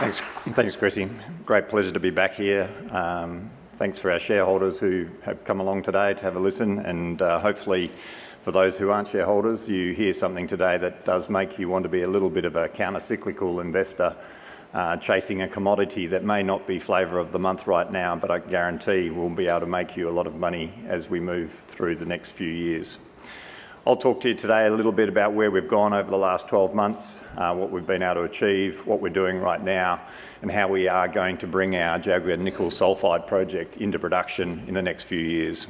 Thanks, Chrissy. Great pleasure to be back here. Thanks for our shareholders who have come along today to have a listen, and hopefully for those who aren't shareholders, you hear something today that does make you want to be a little bit of a counter-cyclical investor chasing a commodity that may not be flavour of the month right now, but I guarantee will be able to make you a lot of money as we move through the next few years. I'll talk to you today a little bit about where we've gone over the last 12 months, what we've been able to achieve, what we're doing right now, and how we are going to bring our Jaguar nickel sulphide project into production in the next few years.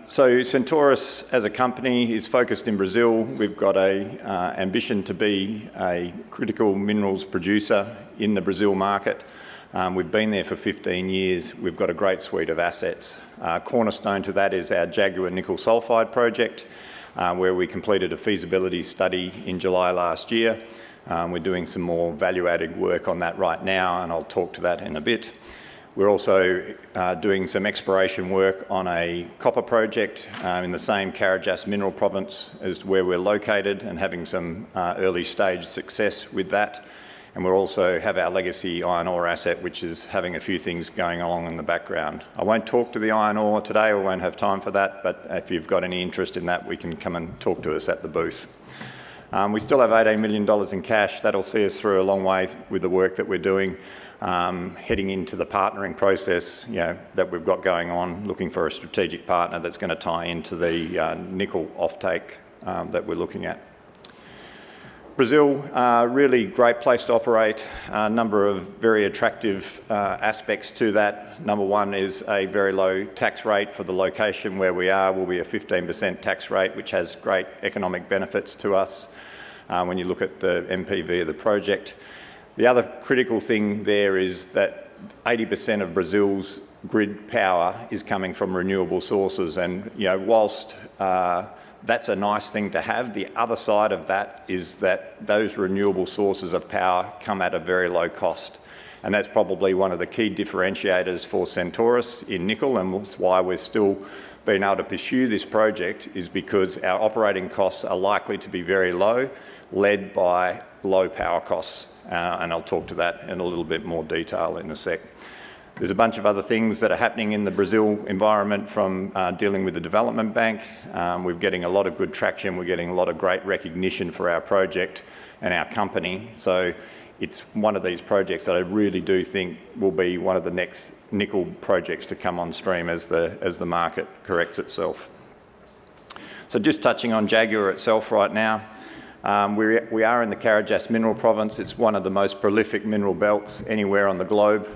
So Centaurus as a company is focused in Brazil. We've got an ambition to be a critical minerals producer in the Brazil market. We've been there for 15 years. We've got a great suite of assets. Cornerstone to that is our Jaguar nickel sulphide project, where we completed a feasibility study in July last year. We're doing some more value-added work on that right now, and I'll talk to that in a bit. We're also doing some exploration work on a copper project in the same Carajás mineral province as where we're located, and having some early stage success with that. And we'll also have our legacy iron ore asset, which is having a few things going along in the background. I won't talk to the iron ore today, we won't have time for that, but if you've got any interest in that, we can come and talk to us at the booth. We still have $18 million in cash. That'll see us through a long way with the work that we're doing, heading into the partnering process that we've got going on, looking for a strategic partner that's going to tie into the nickel offtake that we're looking at. Brazil, really great place to operate. A number of very attractive aspects to that. Number one is a very low tax rate for the location where we are. Will be a 15% tax rate, which has great economic benefits to us when you look at the NPV of the project. The other critical thing there is that 80% of Brazil's grid power is coming from renewable sources, and whilst that's a nice thing to have, the other side of that is that those renewable sources of power come at a very low cost. And that's probably one of the key differentiators for Centaurus in nickel, and that's why we're still being able to pursue this project, is because our operating costs are likely to be very low, led by low power costs. And I'll talk to that in a little bit more detail in a sec. There's a bunch of other things that are happening in the Brazil environment, from dealing with the development bank. We're getting a lot of good traction. We're getting a lot of great recognition for our project and our company. So it's one of these projects that I really do think will be one of the next nickel projects to come on stream as the market corrects itself. So just touching on Jaguar itself right now. We are in the Carajás mineral province. It's one of the most prolific mineral belts anywhere on the globe.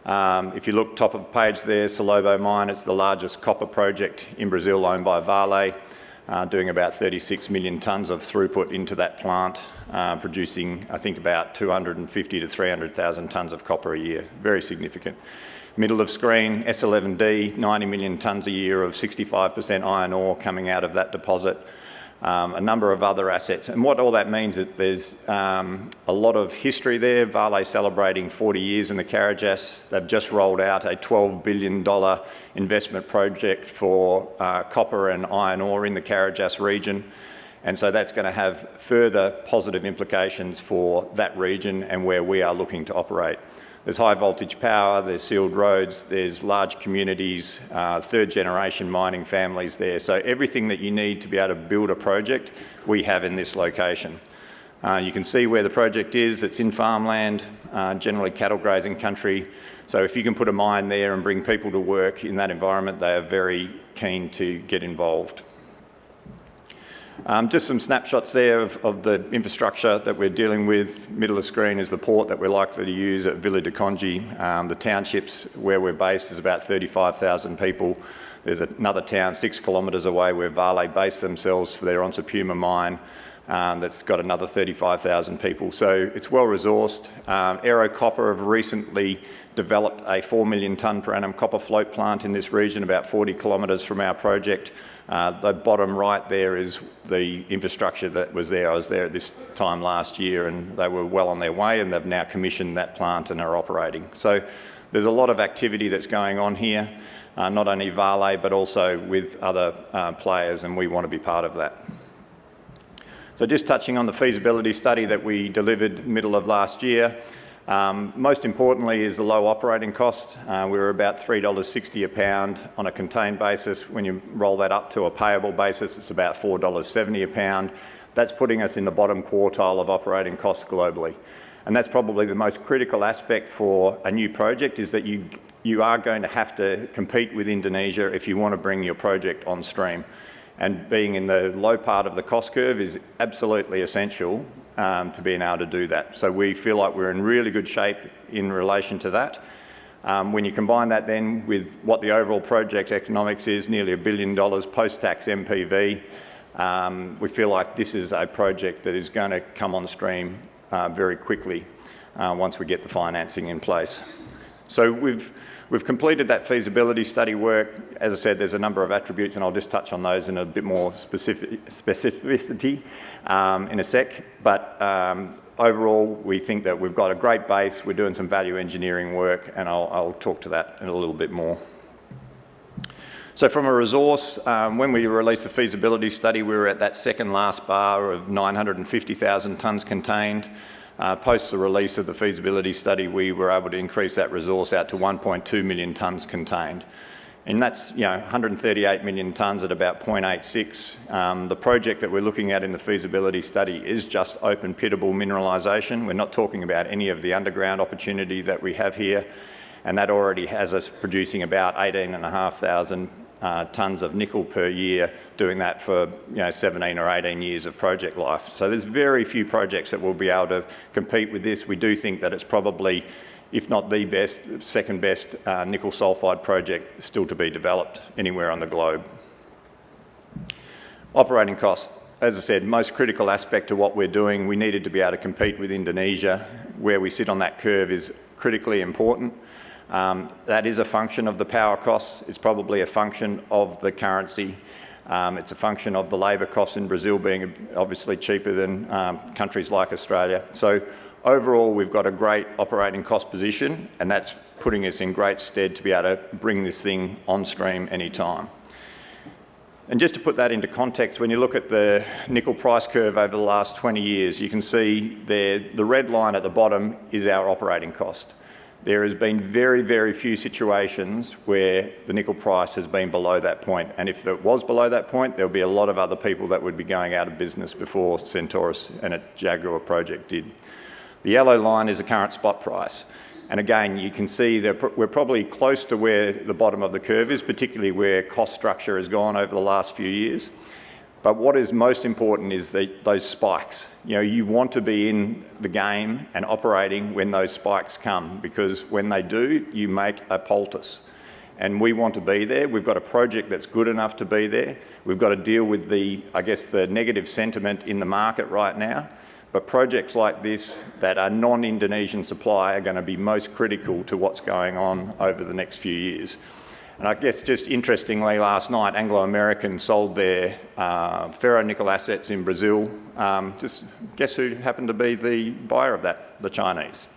If you look top of the page there, Salobo mine, it's the largest copper project in Brazil, owned by Vale, doing about 36 million tonnes of throughput into that plant, producing I think about 250 to 300,000 tonnes of copper a year. Very significant. Middle of screen, S11D, 90 million tonnes a year of 65% iron ore coming out of that deposit. A number of other assets. And what all that means is there's a lot of history there. Vale celebrating 40 years in the Carajás. They've just rolled out a $12 billion investment project for copper and iron ore in the Carajás region. And so that's going to have further positive implications for that region and where we are looking to operate. There's high voltage power, there's sealed roads, there's large communities, third generation mining families there. So everything that you need to be able to build a project, we have in this location. You can see where the project is. It's in farmland, generally cattle grazing country. So if you can put a mine there and bring people to work in that environment, they are very keen to get involved. Just some snapshots there of the infrastructure that we're dealing with. Middle of screen is the port that we're likely to use at Vila do Conde. The townships where we're based is about 35,000 people. There's another town 6 kilometres away where Vale base themselves for their Onça Puma mine. That's got another 35,000 people. So it's well resourced. Aero Copper have recently developed a 4 million tonne per annum copper float plant in this region, about 40 kilometres from our project. The bottom right there is the infrastructure that was there. I was there at this time last year, and they were well on their way, and they've now commissioned that plant and are operating. So there's a lot of activity that's going on here, not only Vale but also with other players, and we want to be part of that. So just touching on the feasibility study that we delivered middle of last year, most importantly is the low operating cost. We were about $3.60 a pound on a contained basis. When you roll that up to a payable basis, it's about $4.70 a pound. That's putting us in the bottom quartile of operating costs globally. And that's probably the most critical aspect for a new project, is that you are going to have to compete with Indonesia if you want to bring your project on stream. And being in the low part of the cost curve is absolutely essential to being able to do that. So we feel like we're in really good shape in relation to that. When you combine that then with what the overall project economics is, nearly $1 billion post-tax MPV, we feel like this is a project that is going to come on stream very quickly once we get the financing in place. So we've completed that feasibility study work. As I said, there's a number of attributes, and I'll just touch on those in a bit more specificity in a sec. But overall, we think that we've got a great base. We're doing some value engineering work, and I'll talk to that in a little bit more. So from a resource, when we released the feasibility study, we were at that second last bar of 950,000 tonnes contained. Post the release of the feasibility study, we were able to increase that resource out to 1.2 million tonnes contained. And that's 138 million tonnes at about 0.86. The project that we're looking at in the feasibility study is just open pittable mineralisation. We're not talking about any of the underground opportunity that we have here. And that already has us producing about 18,500 tonnes of nickel per year, doing that for 17 or 18 years of project life. So there's very few projects that will be able to compete with this. We do think that it's probably, if not the best, second best nickel sulphide project still to be developed anywhere on the globe. Operating costs. As I said, most critical aspect to what we're doing, we needed to be able to compete with Indonesia. Where we sit on that curve is critically important. That is a function of the power costs. It's probably a function of the currency. It's a function of the labour costs in Brazil being obviously cheaper than countries like Australia. So overall, we've got a great operating cost position, and that's putting us in great stead to be able to bring this thing on stream anytime. And just to put that into context, when you look at the nickel price curve over the last 20 years, you can see there the red line at the bottom is our operating cost. There has been very, very few situations where the nickel price has been below that point. And if it was below that point, there'll be a lot of other people that would be going out of business before Centaurus and its Jaguar project did. The yellow line is the current spot price. And again, you can see that we're probably close to where the bottom of the curve is, particularly where cost structure has gone over the last few years. But what is most important is those spikes. You want to be in the game and operating when those spikes come, because when they do, you make a poultice. And we want to be there. We've got a project that's good enough to be there. We've got to deal with the negative sentiment in the market right now. But projects like this that are non-Indonesian supply are going to be most critical to what's going on over the next few years. And I guess just interestingly, last night, Anglo American sold their ferronickel assets in Brazil. Just guess who happened to be the buyer of that? The Chinese.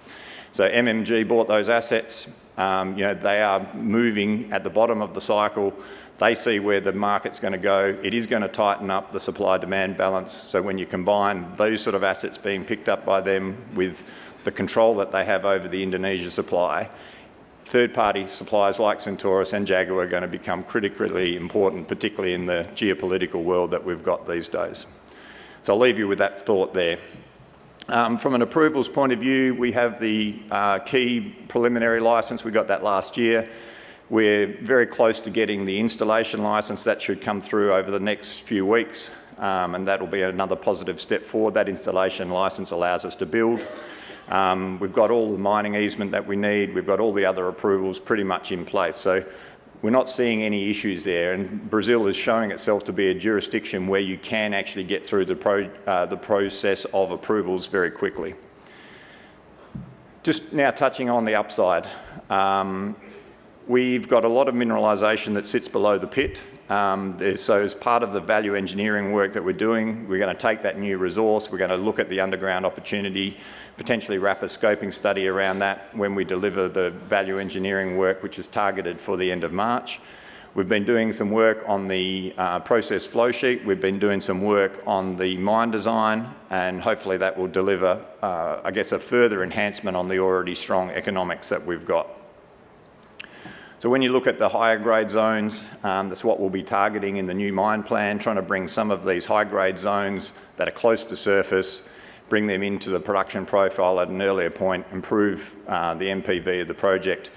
So MMG bought those assets. They are moving at the bottom of the cycle. They see where the market's going to go. It is going to tighten up the supply-demand balance. So when you combine those sort of assets being picked up by them with the control that they have over the Indonesia supply, third-party suppliers like Centaurus and Jaguar are going to become critically important, particularly in the geopolitical world that we've got these days. So I'll leave you with that thought there. From an approvals point of view, we have the key preliminary licence. We got that last year. We're very close to getting the installation licence. That should come through over the next few weeks, and that will be another positive step forward. That installation licence allows us to build. We've got all the mining easement that we need. We've got all the other approvals pretty much in place. So we're not seeing any issues there. And Brazil is showing itself to be a jurisdiction where you can actually get through the process of approvals very quickly. Just now touching on the upside. We've got a lot of mineralisation that sits below the pit. So as part of the value engineering work that we're doing, we're going to take that new resource, we're going to look at the underground opportunity, potentially wrap a scoping study around that when we deliver the value engineering work, which is targeted for the end of March. We've been doing some work on the process flow sheet. We've been doing some work on the mine design, and hopefully that will deliver, I guess, a further enhancement on the already strong economics that we've got. So when you look at the higher grade zones, that's what we'll be targeting in the new mine plan, trying to bring some of these high grade zones that are close to surface, bring them into the production profile at an earlier point, improve the NPV of the project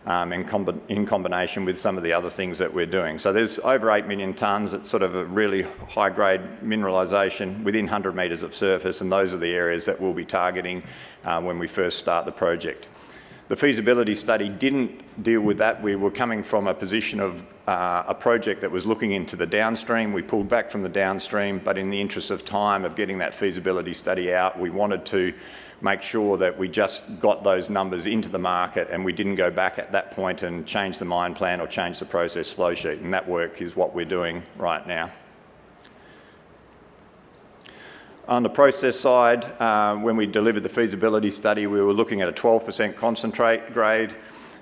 in combination with some of the other things that we're doing. So there's over 8 million tonnes. It's sort of a really high grade mineralisation within 100 metres of surface, and those are the areas that we'll be targeting when we first start the project. The feasibility study didn't deal with that. We were coming from a position of a project that was looking into the downstream. We pulled back from the downstream, but in the interest of time of getting that feasibility study out, we wanted to make sure that we just got those numbers into the market and we didn't go back at that point and change the mine plan or change the process flow sheet. And that work is what we're doing right now. On the process side, when we delivered the feasibility study, we were looking at a 12% concentrate grade.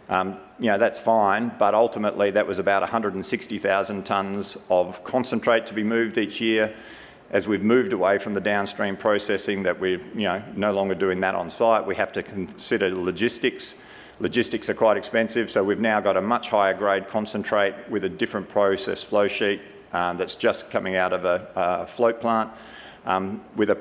That's fine, but ultimately that was about 160,000 tonnes of concentrate to be moved each year. As we've moved away from the downstream processing, that we're no longer doing that on site, we have to consider logistics. Logistics are quite expensive, so we've now got a much higher grade concentrate with a different process flow sheet that's just coming out of a float plant. With a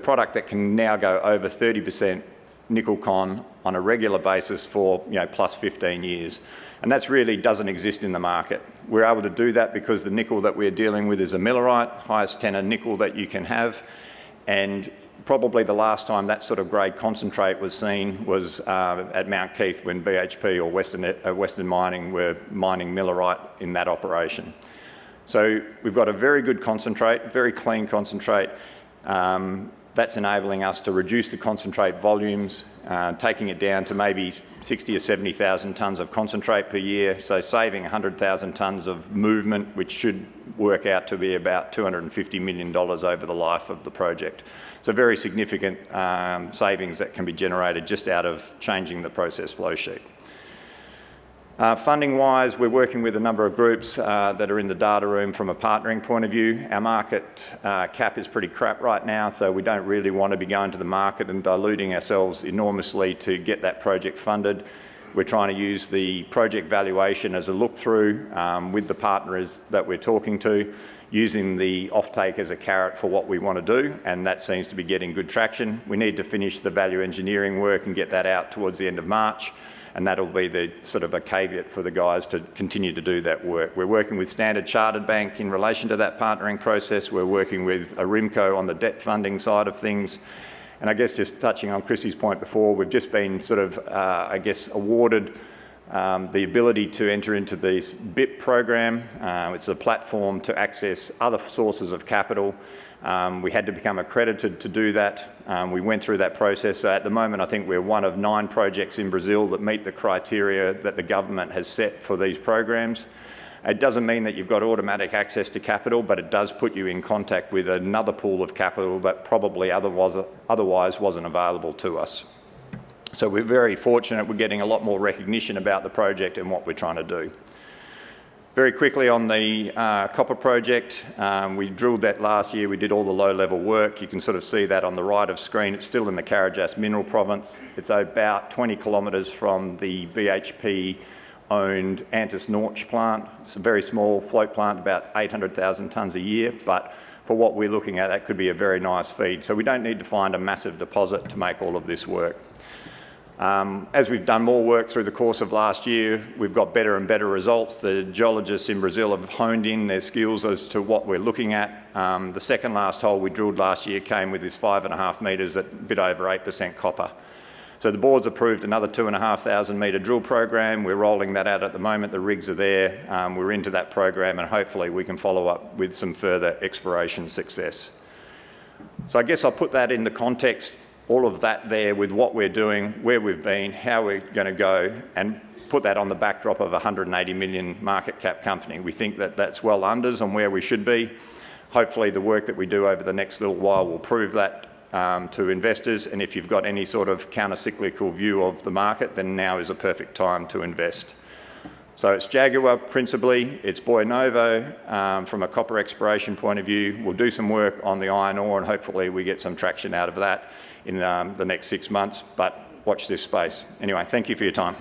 product that can now go over 30% nickel con on a regular basis for plus 15 years. And that really doesn't exist in the market. We're able to do that because the nickel that we're dealing with is a millerite, highest tenor nickel that you can have. And probably the last time that sort of grade concentrate was seen was at Mount Keith when BHP or Western Mining were mining millerite in that operation. So we've got a very good concentrate, very clean concentrate. That's enabling us to reduce the concentrate volumes, taking it down to maybe 60 or 70,000 tonnes of concentrate per year, so saving 100,000 tonnes of movement, which should work out to be about $250 million over the life of the project. So very significant savings that can be generated just out of changing the process flow sheet. Funding-wise, we're working with a number of groups that are in the data room from a partnering point of view. Our market cap is pretty crap right now, so we don't really want to be going to the market and diluting ourselves enormously to get that project funded. We're trying to use the project valuation as a look-through with the partners that we're talking to, using the offtake as a carrot for what we want to do, and that seems to be getting good traction. We need to finish the value engineering work and get that out towards the end of March. And that'll be the sort of a caveat for the guys to continue to do that work. We're working with Standard Chartered Bank in relation to that partnering process. We're working with Arimco on the debt funding side of things. And I guess just touching on Chrissy's point before, we've just been sort of, awarded the ability to enter into this BIP program. It's a platform to access other sources of capital. We had to become accredited to do that. We went through that process. So at the moment, I think we're one of 9 projects in Brazil that meet the criteria that the government has set for these programs. It doesn't mean that you've got automatic access to capital, but it does put you in contact with another pool of capital that probably otherwise wasn't available to us. So we're very fortunate we're getting a lot more recognition about the project and what we're trying to do. Very quickly on the copper project, we drilled that last year. We did all the low-level work. You can sort of see that on the right of screen. It's still in the Carajás mineral province. It's about 20 kilometres from the BHP-owned Antis Norte plant. It's a very small float plant, about 800,000 tonnes a year, but for what we're looking at, that could be a very nice feed. So we don't need to find a massive deposit to make all of this work. As we've done more work through the course of last year, we've got better and better results. The geologists in Brazil have honed in their skills as to what we're looking at. The second last hole we drilled last year came with this 5.5 metres at a bit over 8% copper. So the board's approved another 2,500 metre drill program. We're rolling that out at the moment. The rigs are there. We're into that program, and hopefully we can follow up with some further exploration success. So I guess I'll put that in the context, all of that there with what we're doing, where we've been, how we're going to go, and put that on the backdrop of a 180 million market cap company. We think that that's well unders on where we should be. Hopefully the work that we do over the next little while will prove that to investors, and if you've got any sort of counter-cyclical view of the market, then now is a perfect time to invest. So it's Jaguar principally, it's Boy Novo from a copper exploration point of view. We'll do some work on the iron ore and hopefully we get some traction out of that in the next 6 months, but watch this space. Anyway, thank you for your time.